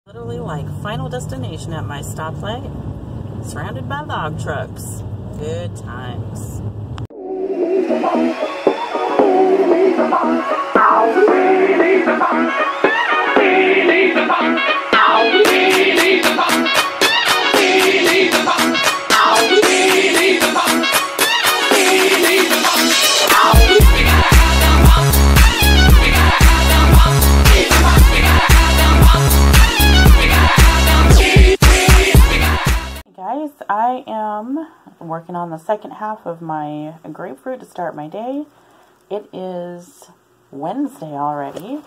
Literally like Final Destination at my stoplight, surrounded by log trucks. Good times. Guys, I am working on the second half of my grapefruit to start my day. It is Wednesday already,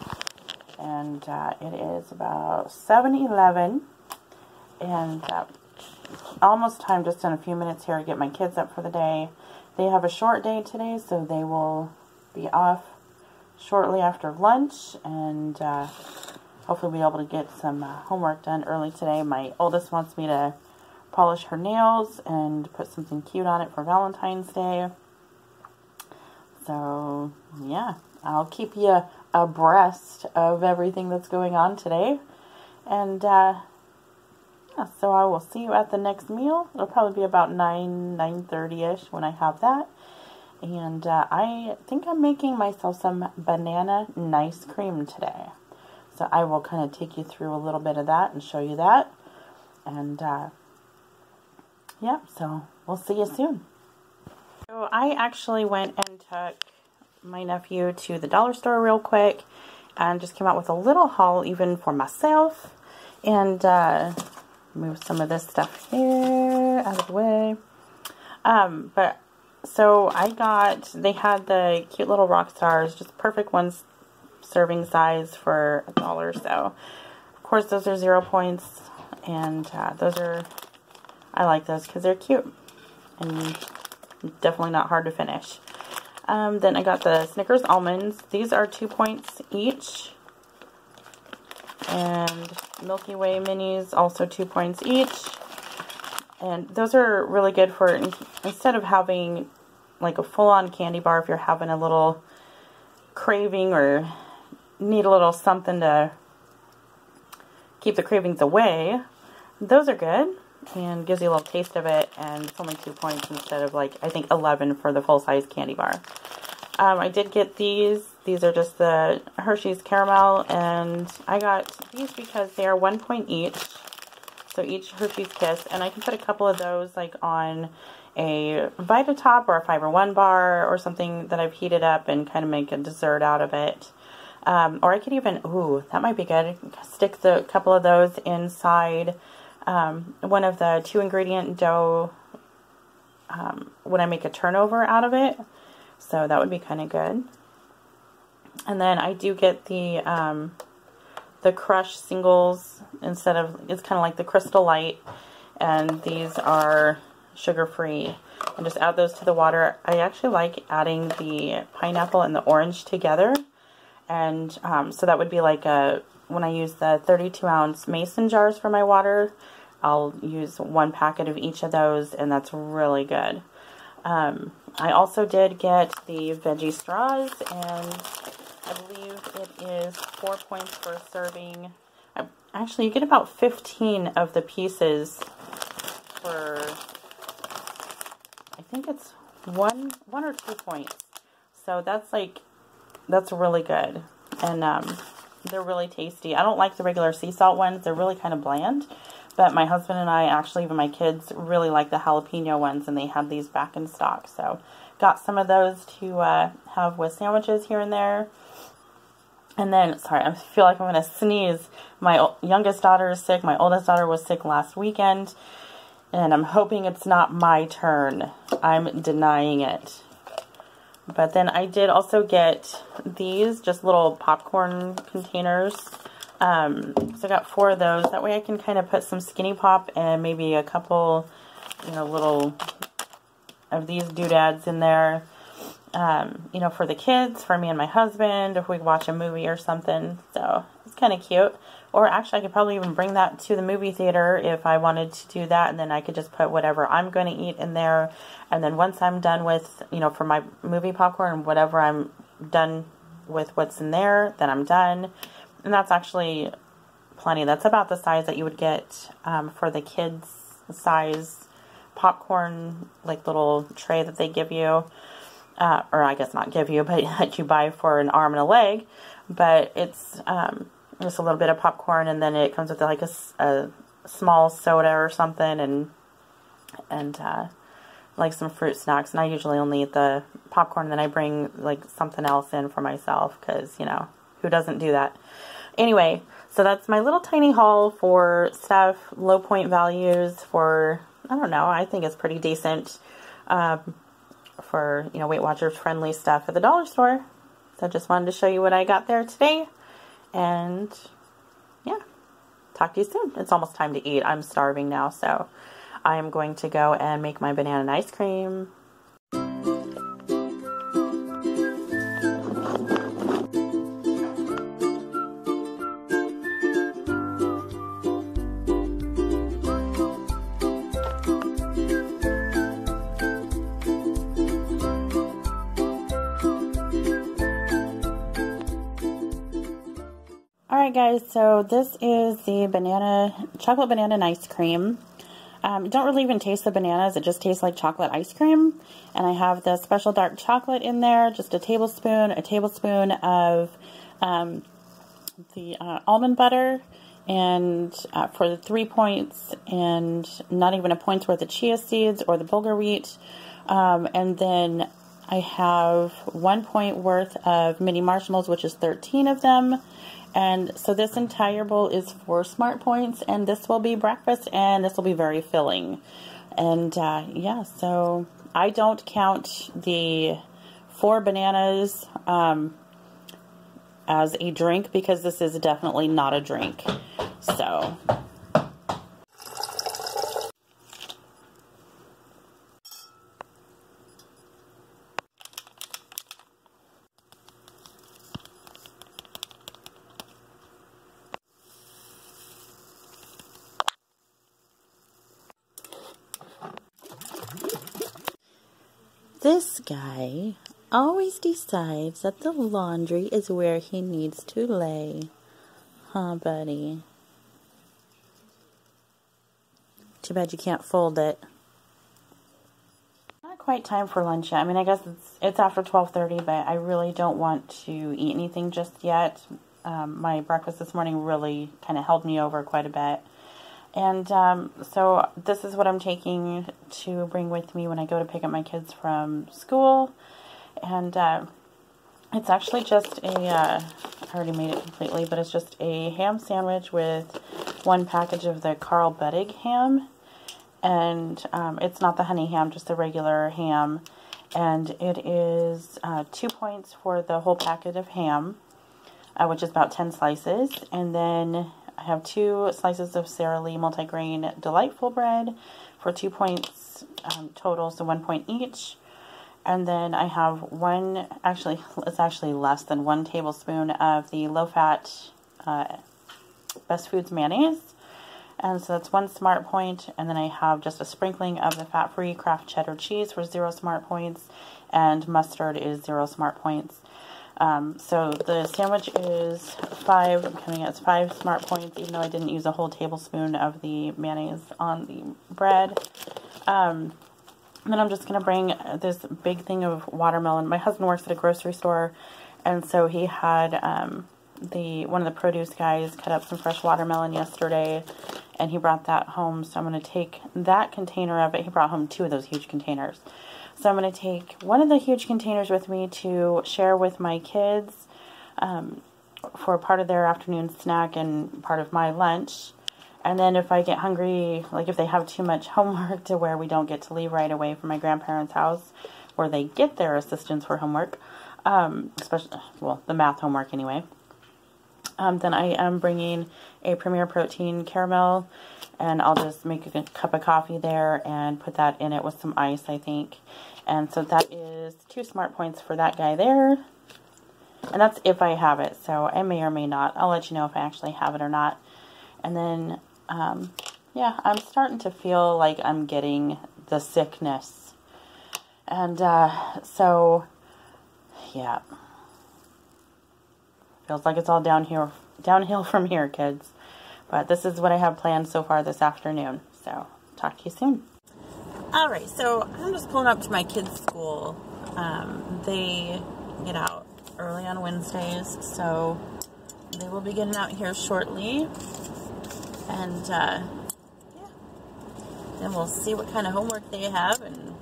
and it is about 7:11, and almost time, just in a few minutes here to get my kids up for the day. They have a short day today, so they will be off shortly after lunch, and hopefully be able to get some homework done early today. My oldest wants me to polish her nails and put something cute on it for Valentine's Day. So, yeah, I'll keep you abreast of everything that's going on today. And, yeah, so I will see you at the next meal. It'll probably be about 9:30-ish when I have that. And I think I'm making myself some banana nice cream today. So I will kind of take you through a little bit of that and show you that. And, yeah, so we'll see you soon. So I actually went and took my nephew to the dollar store real quick and just came out with a little haul even for myself. And move some of this stuff here out of the way. But so they had the cute little rock stars, just perfect ones, serving size for $1. So of course those are 0 points, and I like those because they're cute and definitely not hard to finish. Then I got the Snickers almonds. These are 2 points each. And Milky Way minis, also 2 points each. And those are really good for, instead of having like a full-on candy bar, if you're having a little craving or need a little something to keep the cravings away, those are good. And gives you a little taste of it, and it's only 2 points instead of, like, I think 11 for the full-size candy bar. I did get these. These are just the Hershey's Caramel, and I got these because they are 1 point each, so each Hershey's Kiss, and I can put a couple of those, like, on a Vitatop or a Fiber One bar or something that I've heated up and kind of make a dessert out of it. Or I could even, ooh, that might be good, stick a couple of those inside one of the 2-ingredient dough when I make a turnover out of it. So that would be kind of good. And then I do get the Crush singles instead of, it's kind of like the Crystal Light, and these are sugar-free. And just add those to the water. I actually like adding the pineapple and the orange together. And so that would be like when I use the 32-ounce mason jars for my water, I'll use 1 packet of each of those, and that's really good. I also did get the veggie straws, and I believe it is 4 points for serving. Actually, you get about 15 of the pieces for, I think it's one or 2 points. So that's really good. And they're really tasty. I don't like the regular sea salt ones. They're really kind of bland. But my husband and I, actually even my kids, really like the jalapeno ones, and they had these back in stock. So got some of those to have with sandwiches here and there. And then, sorry, I feel like I'm going to sneeze. My youngest daughter is sick. My oldest daughter was sick last weekend. And I'm hoping it's not my turn. I'm denying it. But then I did also get these, just little popcorn containers. So I got 4 of those. That way I can kind of put some Skinny Pop and maybe a couple, little of these doodads in there. For the kids, for me and my husband, if we watch a movie or something. So it's kind of cute. Or actually, I could probably even bring that to the movie theater if I wanted to do that. And then I could just put whatever I'm going to eat in there. And then once I'm done with, for my movie popcorn, whatever I'm done with what's in there, then I'm done. And that's actually plenty. That's about the size that you would get for the kids size popcorn, like little tray that they give you. Or I guess not give you, but that you buy for an arm and a leg. But it's just a little bit of popcorn, and then it comes with like a small soda or something, and like some fruit snacks. And I usually only eat the popcorn, and then I bring like something else in for myself, because, you know, who doesn't do that? Anyway, so that's my little tiny haul for stuff, low point values for, I don't know, I think it's pretty decent for, you know, Weight Watchers friendly stuff at the dollar store. So I just wanted to show you what I got there today. And yeah, talk to you soon. It's almost time to eat. I'm starving now, so I am going to go and make my banana and ice cream. Alright guys, so this is the chocolate banana and ice cream. Don't really even taste the bananas, it just tastes like chocolate ice cream. And I have the special dark chocolate in there, just a tablespoon of the almond butter, and for the 3 points, and not even a point's worth of chia seeds or the bulgur wheat. And then I have 1 point worth of mini marshmallows, which is 13 of them. And so this entire bowl is 4 smart points, and this will be breakfast, and this will be very filling. And yeah, so I don't count the 4 bananas as a drink, because this is definitely not a drink. So this guy always decides that the laundry is where he needs to lay. Huh, buddy? Too bad you can't fold it. Not quite time for lunch yet. I mean, I guess it's after 12:30, but I really don't want to eat anything just yet. My breakfast this morning really kind of held me over quite a bit. And so this is what I'm taking to bring with me when I go to pick up my kids from school. And it's actually just I already made it completely, but it's just a ham sandwich with 1 package of the Carl Buddig ham. And it's not the honey ham, just the regular ham. And it is 2 points for the whole packet of ham, which is about 10 slices. And then I have 2 slices of Sara Lee multigrain delightful bread for 2 points total, so 1 point each. And then I have it's actually less than 1 tablespoon of the low-fat Best Foods mayonnaise. And so that's 1 smart point. And then I have just a sprinkling of the fat-free Kraft cheddar cheese for 0 smart points. And mustard is 0 smart points. So the sandwich is 5 smart points, even though I didn't use a whole tablespoon of the mayonnaise on the bread. And then I'm just going to bring this big thing of watermelon. My husband works at a grocery store, and so he had one of the produce guys cut up some fresh watermelon yesterday, and he brought that home. So I'm going to take that container of it. He brought home 2 of those huge containers. So I'm going to take one of the huge containers with me to share with my kids for part of their afternoon snack and part of my lunch. And then if I get hungry, like if they have too much homework to where we don't get to leave right away from my grandparents' house, where they get their assistance for homework, especially, well, the math homework anyway, then I am bringing a Premier Protein caramel, and I'll just make a cup of coffee there and put that in it with some ice, I think. And so that is 2 smart points for that guy there. And that's if I have it, so I may or may not. I'll let you know if I actually have it or not. And then, yeah, I'm starting to feel like I'm getting the sickness. And so, yeah. Feels like it's all downhill from here, kids. But this is what I have planned so far this afternoon. So, talk to you soon. Alright, so I'm just pulling up to my kids' school. They get out early on Wednesdays, so they will be getting out here shortly. And, yeah. Then we'll see what kind of homework they have and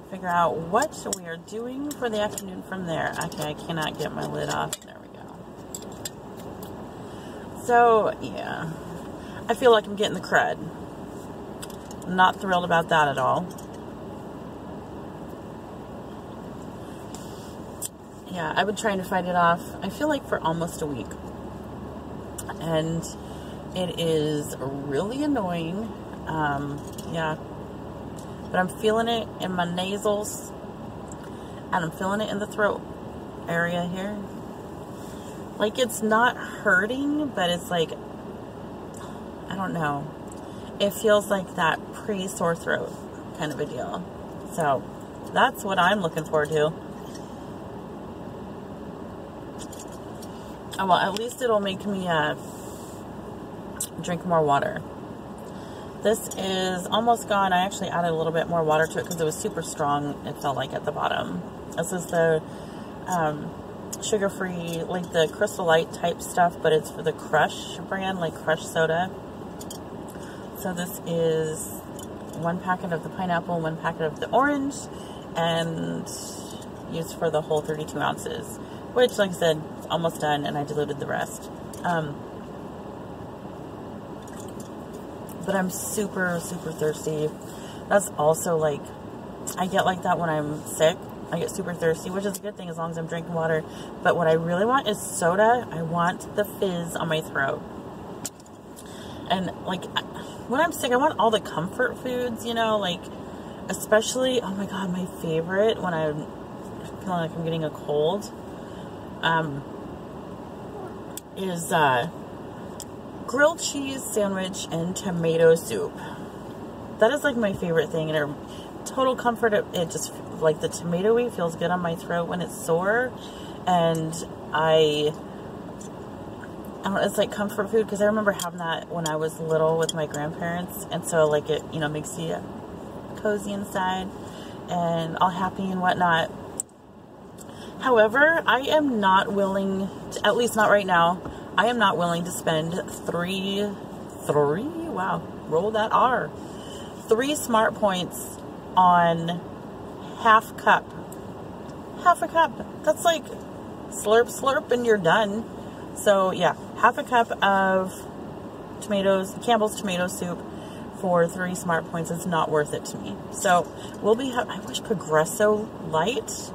figure out what we are doing for the afternoon from there. Okay, I cannot get my lid off. There we go. So, yeah. I feel like I'm getting the crud. Not thrilled about that at all. Yeah, I've been trying to fight it off, I feel like, for almost a week. And it is really annoying. Yeah. But I'm feeling it in my nasals. And I'm feeling it in the throat area here. Like, it's not hurting, but it's like, I don't know. It feels like that pre-sore throat kind of a deal. So, that's what I'm looking forward to. Oh, well, at least it'll make me drink more water. This is almost gone. I actually added a little bit more water to it because it was super strong, it felt like, at the bottom. This is the sugar-free, like the Crystal Light type stuff, but it's for the Crush brand, like Crush soda. So this is 1 packet of the pineapple, 1 packet of the orange, and used for the whole 32 ounces. Which, like I said, is almost done, and I diluted the rest. But I'm super, super thirsty. That's also, like, I get like that when I'm sick. I get super thirsty, which is a good thing as long as I'm drinking water. But what I really want is soda. I want the fizz on my throat. And, like, when I'm sick, I want all the comfort foods, you know, like, especially, oh my god, my favorite when I'm feeling like I'm getting a cold, is, grilled cheese sandwich and tomato soup. That is, like, my favorite thing, and it, total comfort. It just, like, the tomatoey feels good on my throat when it's sore, and I don't know, it's like comfort food, because I remember having that when I was little with my grandparents, and so, like, it, you know, makes you cozy inside, and all happy and whatnot. However, I am not willing to, at least not right now, I am not willing to spend wow, roll that R, 3 smart points on half a cup. That's like slurp, slurp, and you're done. So yeah, half a cup of tomatoes, Campbell's tomato soup for 3 smart points is not worth it to me. So we'll be, I wish Progresso Light,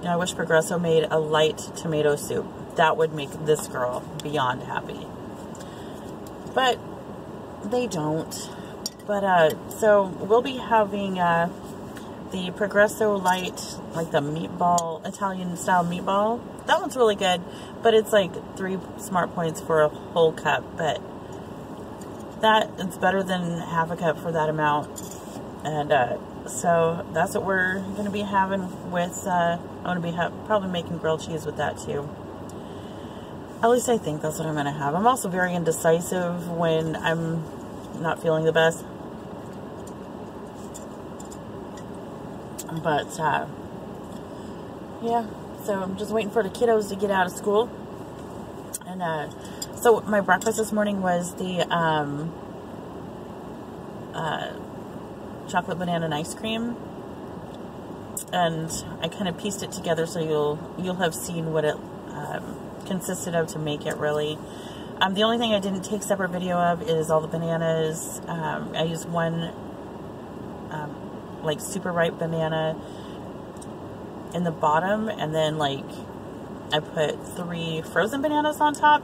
I wish Progresso made a light tomato soup. That would make this girl beyond happy. But they don't. But, so we'll be having, the Progresso Light, like the meatball, Italian style meatball. That one's really good, but it's like 3 smart points for a whole cup. But that, it's better than half a cup for that amount. And, so that's what we're going to be having with, I'm going to be probably making grilled cheese with that too. At least I think that's what I'm going to have. I'm also very indecisive when I'm not feeling the best. But, yeah, so I'm just waiting for the kiddos to get out of school. And, so my breakfast this morning was the, chocolate banana and ice cream. And I kind of pieced it together so you'll have seen what it, consisted of to make it, really. The only thing I didn't take separate video of is all the bananas. I used 1, like, super ripe banana in the bottom, and then, like, I put 3 frozen bananas on top.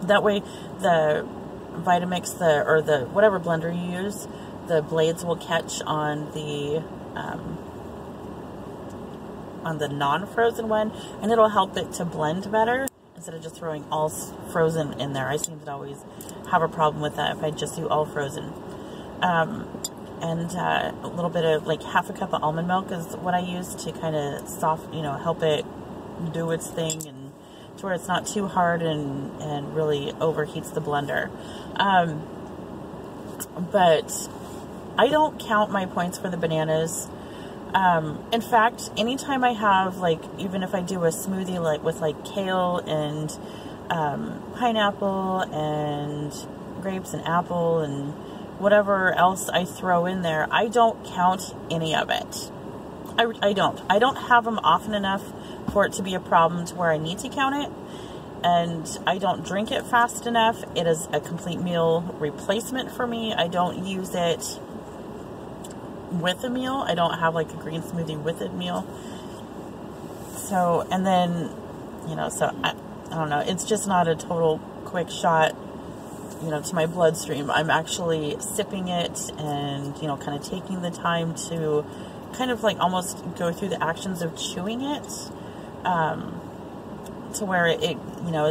That way the Vitamix, or the whatever blender you use, the blades will catch on the non-frozen one, and it'll help it to blend better instead of just throwing all frozen in there. I seem to always have a problem with that if I just do all frozen. And a little bit of, like, half a cup of almond milk is what I use to kind of help it do its thing and to where it's not too hard and really overheats the blender. But I don't count my points for the bananas. In fact, anytime I have, like, even if I do a smoothie like with like kale and pineapple and grapes and apple and whatever else I throw in there, I don't count any of it. I don't have them often enough for it to be a problem to where I need to count it, and I don't drink it fast enough. It is a complete meal replacement for me. I don't use it with a meal. I don't have like a green smoothie with a meal. So, and then, you know, so I don't know, it's just not a total quick shot, you know, to my bloodstream. I'm actually sipping it and, you know, kind of taking the time to kind of like almost go through the actions of chewing it, to where it, you know,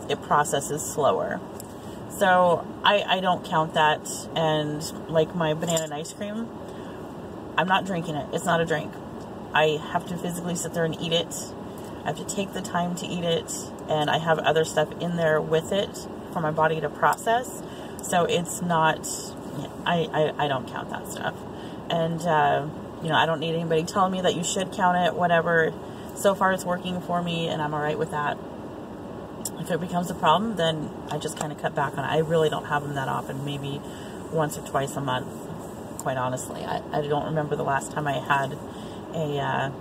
it processes slower. So I don't count that. And like my banana and ice cream, I'm not drinking it. It's not a drink. I have to physically sit there and eat it. I have to take the time to eat it, and I have other stuff in there with it for my body to process. So it's not, I don't count that stuff. And, you know, I don't need anybody telling me that you should count it, whatever. So far it's working for me, and I'm all right with that. If it becomes a problem, then I just kind of cut back on it. I really don't have them that often, maybe once or twice a month, quite honestly. I don't remember the last time I had a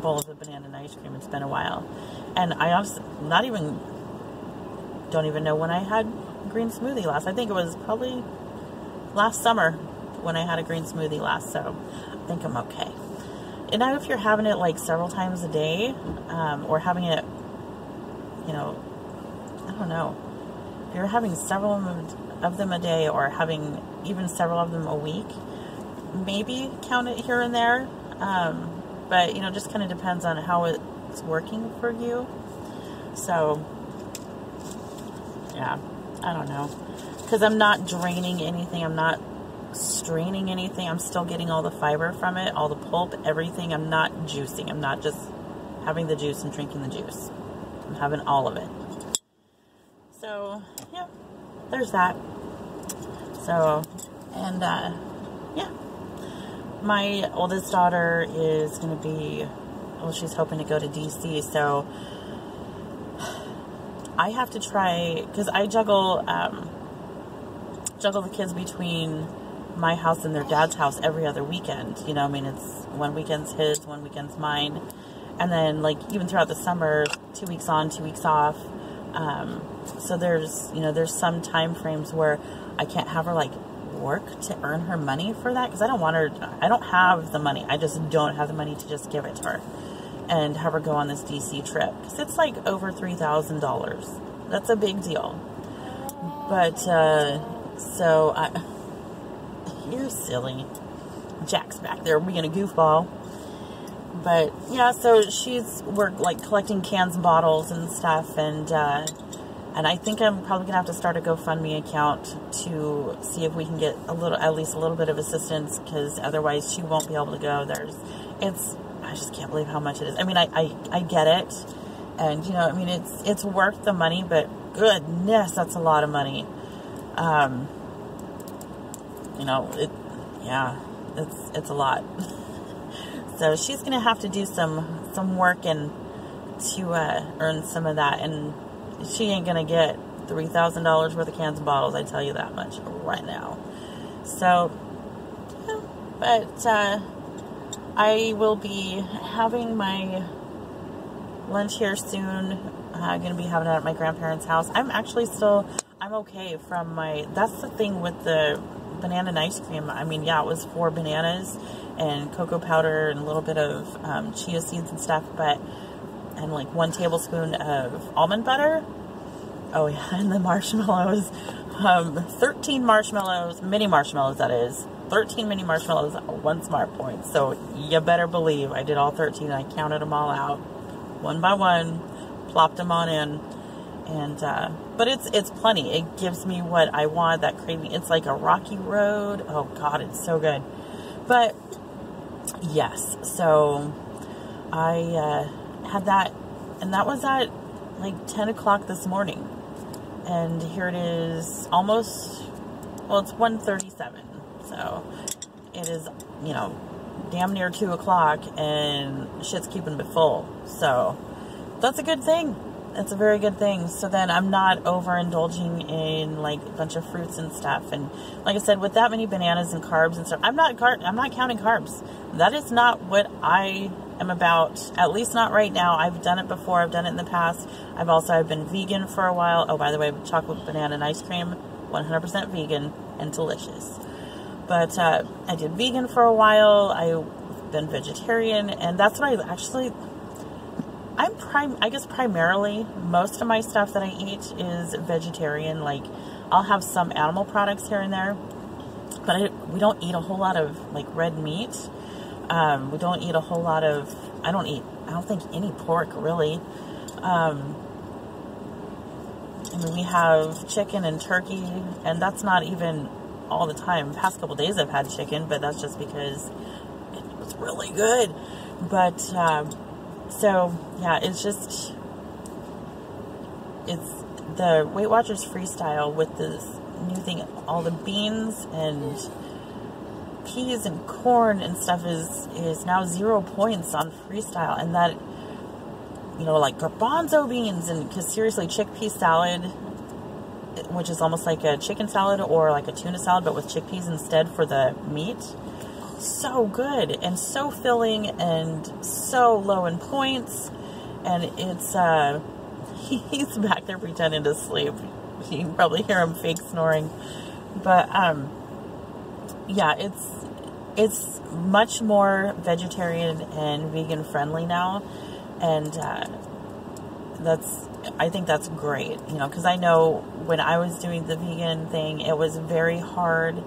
bowl of the banana and ice cream. It's been a while. And I honestly don't even know when I had green smoothie last. I think it was probably last summer when I had a green smoothie last, so I think I'm okay. And now if you're having it like several times a day, or having it, you know, I don't know, if you're having several of them a day, or having even several of them a week, maybe count it here and there. But, you know, just kind of depends on how it's working for you. So, yeah, I don't know. Because I'm not draining anything. I'm not straining anything. I'm still getting all the fiber from it, all the pulp, everything. I'm not juicing. I'm not just having the juice and drinking the juice. I'm having all of it. So, yeah, there's that. So, and, yeah. My oldest daughter is going to be, well, she's hoping to go to DC, so I have to try, because I juggle the kids between my house and their dad's house every other weekend. You know, I mean, it's one weekend's his, one weekend's mine. And then, like, even throughout the summer, 2 weeks on, 2 weeks off. So there's, you know, there's some time frames where I can't have her, like, work to earn her money for that, because I don't want her, I don't have the money. I just don't have the money to just give it to her and have her go on this DC trip, because it's like over $3,000. That's a big deal. But so you're silly. Jack's back there being a goofball. But yeah, so we're like collecting cans and bottles and stuff, and I think I'm probably gonna have to start a GoFundMe account to see if we can get at least a little bit of assistance, because otherwise she won't be able to go. I just can't believe how much it is. I mean, I get it, and, you know, I mean, it's worth the money, but goodness, that's a lot of money. You know, it's a lot. So she's gonna have to do some work and to earn some of that, and she ain't gonna get $3,000 worth of cans and bottles, I tell you that much right now. So, yeah, but I will be having my lunch here soon. I'm gonna be having it at my grandparents' house. I'm okay from that's the thing with the banana and ice cream. I mean, yeah, it was 4 bananas and cocoa powder and a little bit of chia seeds and stuff, and like 1 tablespoon of almond butter. Oh yeah, and the marshmallows. 13 marshmallows, mini marshmallows that is. 13 mini marshmallows, 1 smart point. So you better believe I did all 13. I counted them all out, one by one, plopped them on in. And, but it's plenty. It gives me what I want, that craving. It's like a rocky road. Oh God, it's so good. But yes, so I had that, And that was at like 10 o'clock this morning. And here it is almost, well, it's 1:37. So it is, you know, damn near 2 o'clock and shit's keeping me full. So that's a good thing. It's a very good thing. So then I'm not overindulging in like a bunch of fruits and stuff. And like I said, with that many bananas and carbs and stuff, I'm not counting carbs. That is not what I am about. At least not right now. I've done it before. I've done it in the past. I've been vegan for a while. Oh, by the way, chocolate, banana, and ice cream, 100% vegan and delicious. But I did vegan for a while. I've been vegetarian, and that's what I guess primarily most of my stuff that I eat is vegetarian. Like I'll have some animal products here and there, but we don't eat a whole lot of like red meat. We don't eat a whole lot of, I don't think any pork really. I mean, we have chicken and turkey, and that's not even all the time. The past couple days I've had chicken, but that's just because it was really good. But, so yeah, it's the Weight Watchers Freestyle with this new thing, all the beans and peas and corn and stuff is now 0 points on Freestyle. And that, you know, like garbanzo beans, and because seriously, chickpea salad, which is almost like a chicken salad or like a tuna salad, but with chickpeas instead for the meat. So good and so filling and so low in points. And it's, he's back there pretending to sleep. You can probably hear him fake snoring. But, yeah, it's much more vegetarian and vegan friendly now. And, I think that's great, you know, because I know when I was doing the vegan thing, it was very hard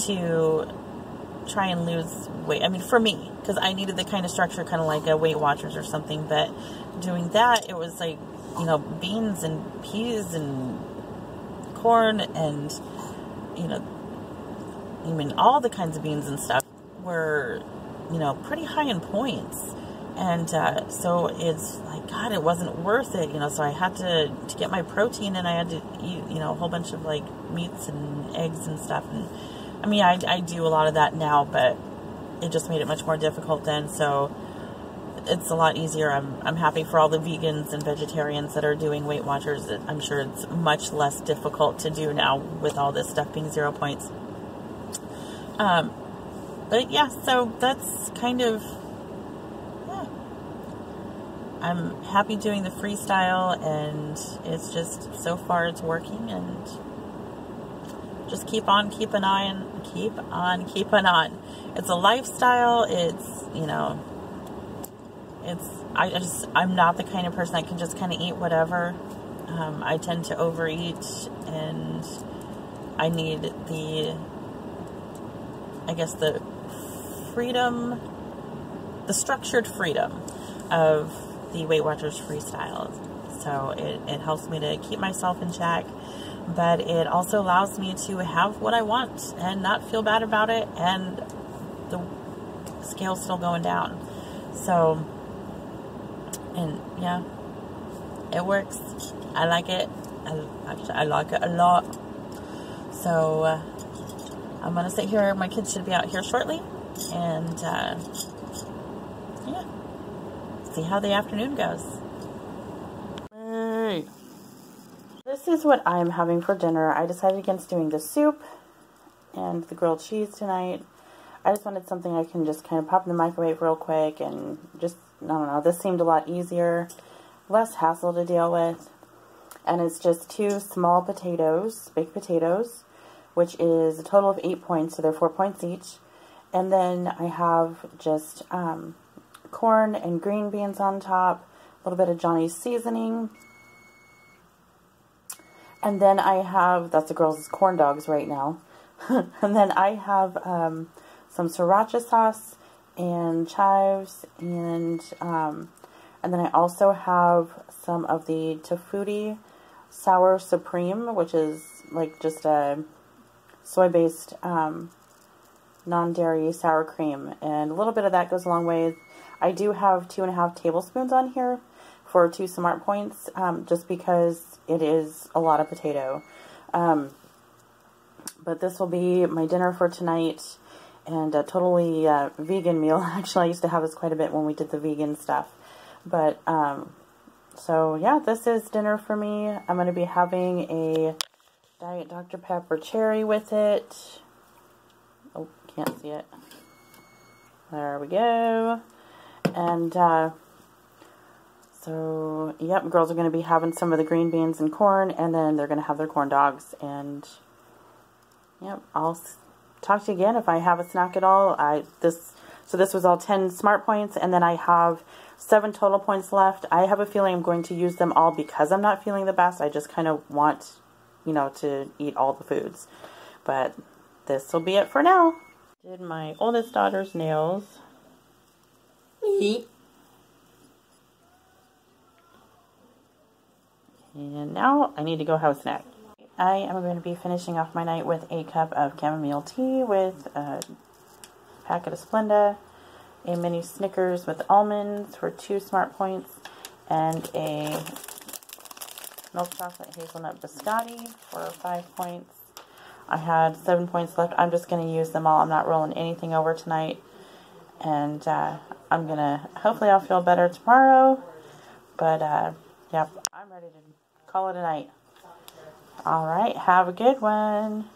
to try and lose weight. I mean, for me, because I needed the kind of structure, kind of like a Weight Watchers or something, but doing that, it was like, you know, beans and peas and corn and, you know, I mean, all the kinds of beans and stuff were, you know, pretty high in points. And so it's like, God, it wasn't worth it, you know, so I had to get my protein, and I had to eat, you know, a whole bunch of like meats and eggs and stuff. And I mean, I do a lot of that now, but it just made it much more difficult then. So it's a lot easier. I'm happy for all the vegans and vegetarians that are doing Weight Watchers. I'm sure it's much less difficult to do now with all this stuff being 0 points. But yeah, so that's kind of, yeah. I'm happy doing the freestyle, and it's just, so far it's working, and just keep on keeping on. It's a lifestyle. It's, you know, I'm not the kind of person that can just kind of eat whatever. I tend to overeat, and I need the freedom, the structured freedom of the Weight Watchers Freestyle. So it helps me to keep myself in check, but it also allows me to have what I want and not feel bad about it, and the scale's still going down. So, and yeah, it works. I like it. I like it a lot. So, I'm going to sit here. My kids should be out here shortly. And, yeah. See how the afternoon goes. Hey. This is what I'm having for dinner. I decided against doing the soup and the grilled cheese tonight. I just wanted something I can just kind of pop in the microwave real quick, and just, I don't know, this seemed a lot easier, less hassle to deal with. And it's just 2 small potatoes, baked potatoes, which is a total of 8 points, so they're 4 points each. And then I have just corn and green beans on top, a little bit of Johnny's seasoning. And then I have, that's the girls' corn dogs right now. And then I have some sriracha sauce and chives, and then I also have some of the Tafuti Sour Supreme, which is like just a soy-based non-dairy sour cream, and a little bit of that goes a long way. I do have 2.5 tablespoons on here, for 2 smart points, just because it is a lot of potato. But this will be my dinner for tonight, and a totally vegan meal. Actually, I used to have this quite a bit when we did the vegan stuff. But, so yeah, this is dinner for me. I'm going to be having a Diet Dr. Pepper cherry with it. Oh, can't see it. There we go. And, so, yep, girls are going to be having some of the green beans and corn, and then they're going to have their corn dogs. And, yep, I'll talk to you again if I have a snack at all. So this was all 10 smart points, and then I have 7 total points left. I have a feeling I'm going to use them all because I'm not feeling the best. I just kind of want, you know, to eat all the foods. But this will be it for now. Did my oldest daughter's nails. And now I need to go have a snack. I am going to be finishing off my night with a cup of chamomile tea with a packet of Splenda, a mini Snickers with almonds for 2 smart points, and a milk chocolate hazelnut biscotti for 5 points. I had 7 points left. I'm just going to use them all. I'm not rolling anything over tonight. And I'm going to, hopefully I'll feel better tomorrow. But, yep, I'm ready to call it a night. Alright, have a good one.